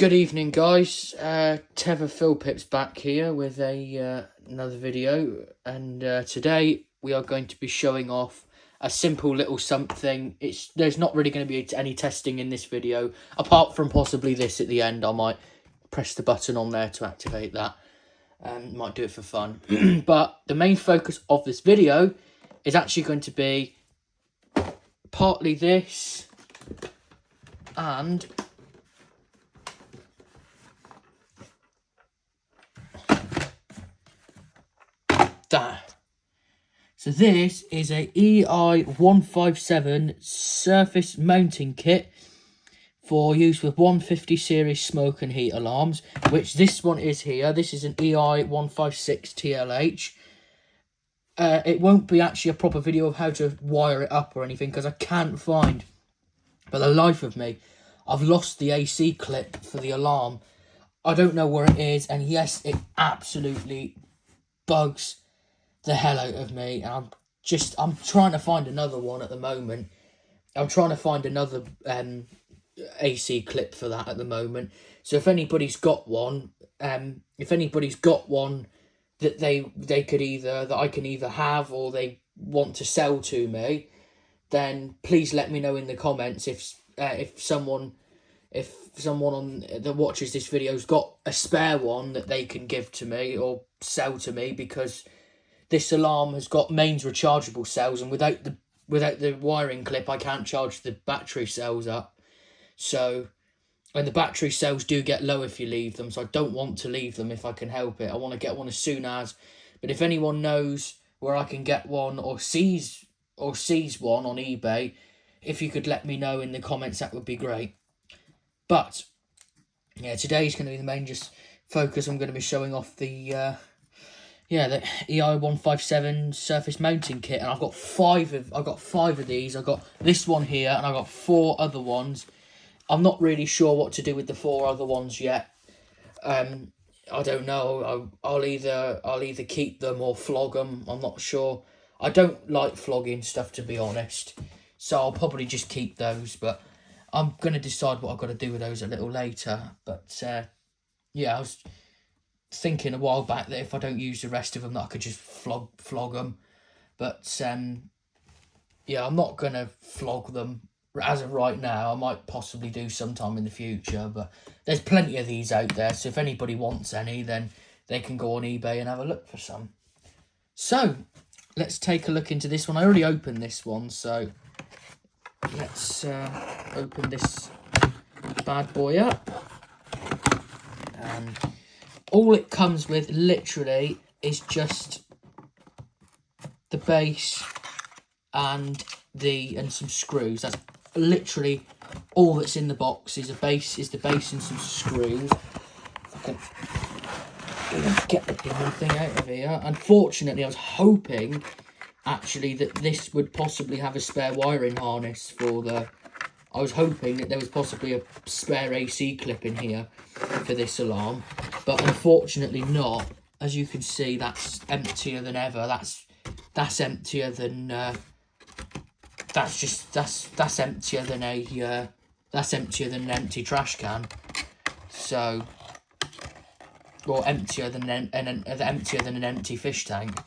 Good evening, guys. Tether Philpips back here with another video, and today we are going to be showing off a simple little something. There's not really going to be any testing in this video, apart from possibly this at the end. I might press the button on there to activate that, and might do it for fun. But the main focus of this video is actually going to be partly this and that. So this is a EI157 surface mounting kit for use with 150 series smoke and heat alarms, which this one is here. This is an EI156 TLH. It won't be actually a proper video of how to wire it up or anything, because I can't find, for the life of me, I've lost the AC clip for the alarm. I don't know where it is, and yes, it absolutely bugs the hell out of me, and I'm trying to find another one at the moment. I'm trying to find another AC clip for that at the moment. So if anybody's got one, that they could either, that I can either have or they want to sell to me, then please let me know in the comments if someone on that watches this video's got a spare one that they can give to me or sell to me, because this alarm has got mains rechargeable cells, and without the wiring clip, I can't charge the battery cells up. So, and the battery cells do get low if you leave them, so I don't want to leave them if I can help it. I want to get one as soon as. But if anyone knows where I can get one or sees one on eBay, if you could let me know in the comments, that would be great. But yeah, today's going to be the main focus. I'm going to be showing off the EI157 surface mounting kit, and I've got five of these. I've got this one here, and I've got 4 other ones. I'm not really sure what to do with the 4 other ones yet. I don't know. I'll either keep them or flog them. I'm not sure. I don't like flogging stuff, to be honest, so I'll probably just keep those. But I'm gonna decide what I've got to do with those a little later. But yeah, I was thinking a while back that if I don't use the rest of them, that I could just flog them. But yeah, I'm not gonna flog them as of right now. I might possibly do sometime in the future, but there's plenty of these out there, so if anybody wants any, then they can go on eBay and have a look for some. So let's take a look into this one. I already opened this one, so let's open this bad boy up. And all it comes with, literally, is just the base and some screws. That's literally all that's in the box. Is the base and some screws. I can get the damn thing out of here. Unfortunately, I was hoping actually that this would possibly have a spare wiring harness for the. I was hoping that there was possibly a spare AC clip in here for this alarm, but unfortunately not. As you can see, that's emptier than ever. That's emptier than that's emptier than an empty trash can. So, or emptier than an empty fish tank.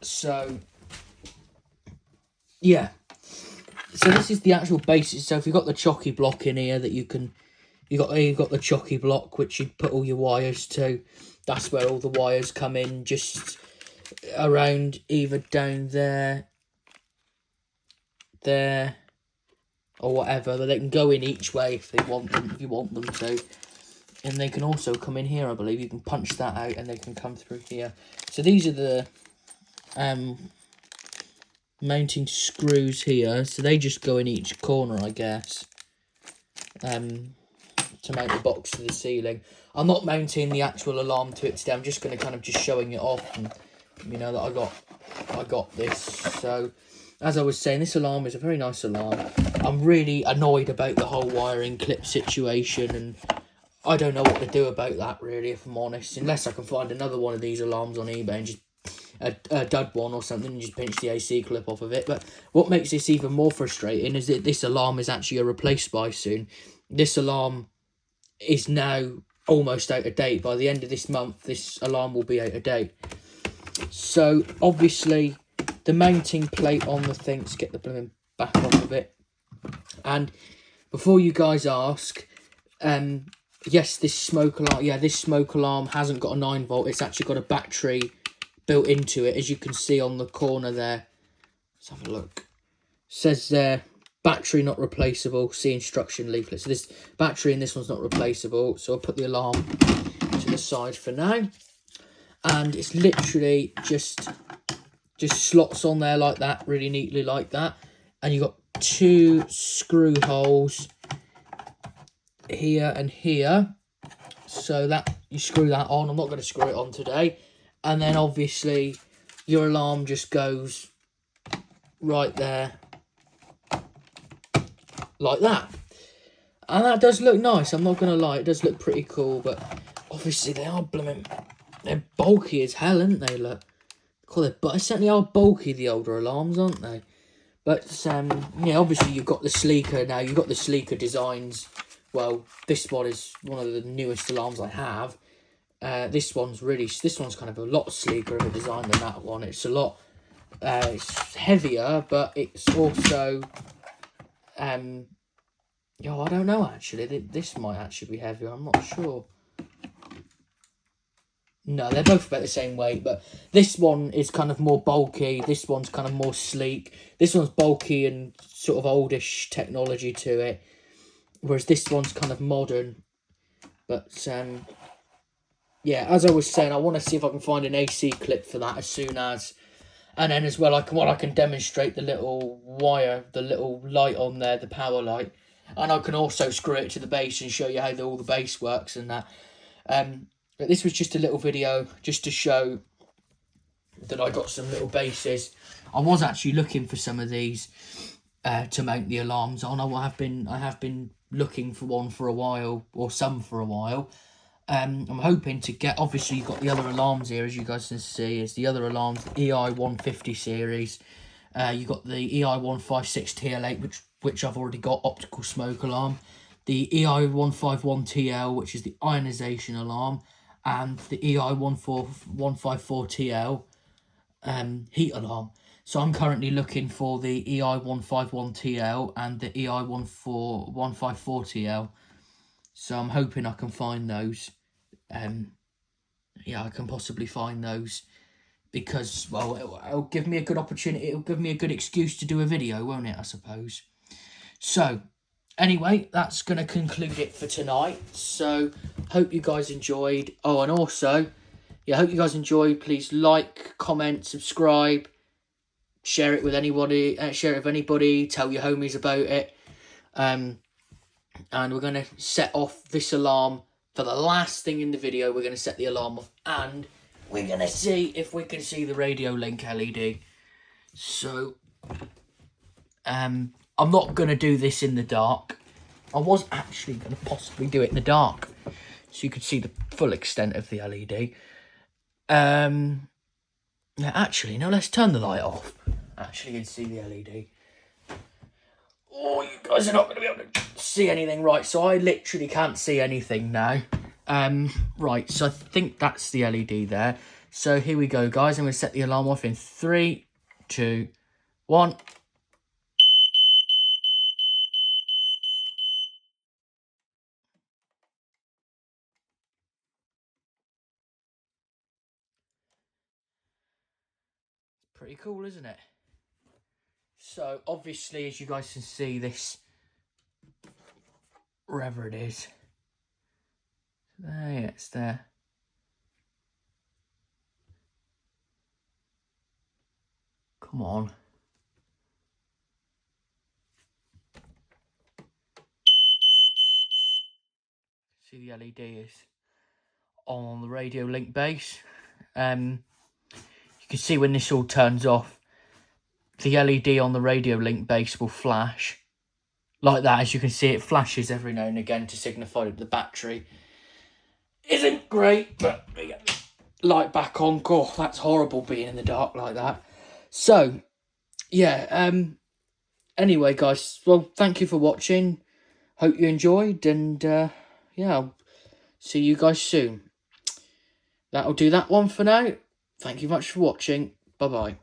So yeah. So this is the actual basis. So if you've got the chocky block in here that you've got the chocky block, which you put all your wires to. That's where all the wires come in, just around either down there, or whatever. But they can go in each way if you want them to. And they can also come in here, I believe. You can punch that out and they can come through here. So these are the mounting screws here, so they just go in each corner, I guess, to mount the box to the ceiling. I'm not mounting the actual alarm to it today. I'm just going to kind of just showing it off, and you know that I got this. So as I was saying, this alarm is a very nice alarm. I'm really annoyed about the whole wiring clip situation, and I don't know what to do about that, really, if I'm honest, unless I can find another one of these alarms on eBay and just a dud one or something and just pinch the AC clip off of it. But what makes this even more frustrating is that this alarm is actually a replace buy soon. This alarm is now almost out of date. By the end of this month, this alarm will be out of date. So obviously the mounting plate on the thing, let's get the blooming back off of it. And before you guys ask, yes, this smoke alarm hasn't got a 9-volt. It's actually got a battery built into it, as you can see on the corner there. Let's have a look. It says there, battery not replaceable, see instruction leaflet. So this battery in this one's not replaceable. So I'll put the alarm to the side for now. And it's literally just slots on there like that, really neatly like that. And you've got 2 screw holes here and here, so that you screw that on. I'm not going to screw it on today. And then obviously your alarm just goes right there like that, and that does look nice. I'm not going to lie, it does look pretty cool. But obviously they're bulky as hell, aren't they? Look, but they certainly are bulky, the older alarms, aren't they? But yeah, obviously you've got the sleeker now. You've got the sleeker designs. Well, this one is one of the newest alarms I have. This one's kind of a lot sleeker of a design than that one. It's a lot, it's heavier, but it's also, I don't know actually. This might actually be heavier. I'm not sure. No, they're both about the same weight, but this one is kind of more bulky. This one's kind of more sleek. This one's bulky and sort of oldish technology to it, whereas this one's kind of modern. But yeah, as I was saying, I want to see if I can find an AC clip for that as soon as, and then as well, I can demonstrate the little wire, the little light on there, the power light, and I can also screw it to the base and show you how all the base works and that. But this was just a little video just to show that I got some little bases. I was actually looking for some of these to mount the alarms on. I have been looking for one for a while, or some for a while. I'm hoping to get, obviously you've got the other alarms here, as you guys can see, is the other alarms, the EI150 series. You've got the EI156 TL8, which I've already got, optical smoke alarm. The EI151 TL, which is the ionization alarm. And the EI154 TL heat alarm. So I'm currently looking for the EI151 TL and the EI154 TL. So I'm hoping I can find those. Yeah, I can possibly find those, because, well, it'll give me a good opportunity. It'll give me a good excuse to do a video, won't it, I suppose. So anyway, that's going to conclude it for tonight. So, hope you guys enjoyed. Oh, and also, yeah, hope you guys enjoyed. Please like, comment, subscribe, share it with anybody. Share it with anybody. Tell your homies about it. And we're going to set off this alarm for the last thing in the video. We're going to set the alarm off, and we're going to see if we can see the Radio Link LED. So, I'm not going to do this in the dark. I was actually going to possibly do it in the dark, so you could see the full extent of the LED. Yeah, actually, no, let's turn the light off. Actually, you can see the LED. Oh, you guys are not going to be able to see anything, right? So I literally can't see anything now. Right, so I think that's the LED there. So here we go, guys. I'm going to set the alarm off in 3, 2, 1. Pretty cool, isn't it? So, obviously, as you guys can see, this, wherever it is, there, it's there. Come on. See, the LED is on the Radio Link base. You can see when this all turns off, the LED on the Radio Link base will flash like that. As you can see, it flashes every now and again to signify that the battery isn't great. But we get the light back on. God, that's horrible being in the dark like that. So, yeah. Anyway, guys, well, thank you for watching. Hope you enjoyed, and yeah, I'll see you guys soon. That'll do that one for now. Thank you much for watching. Bye-bye.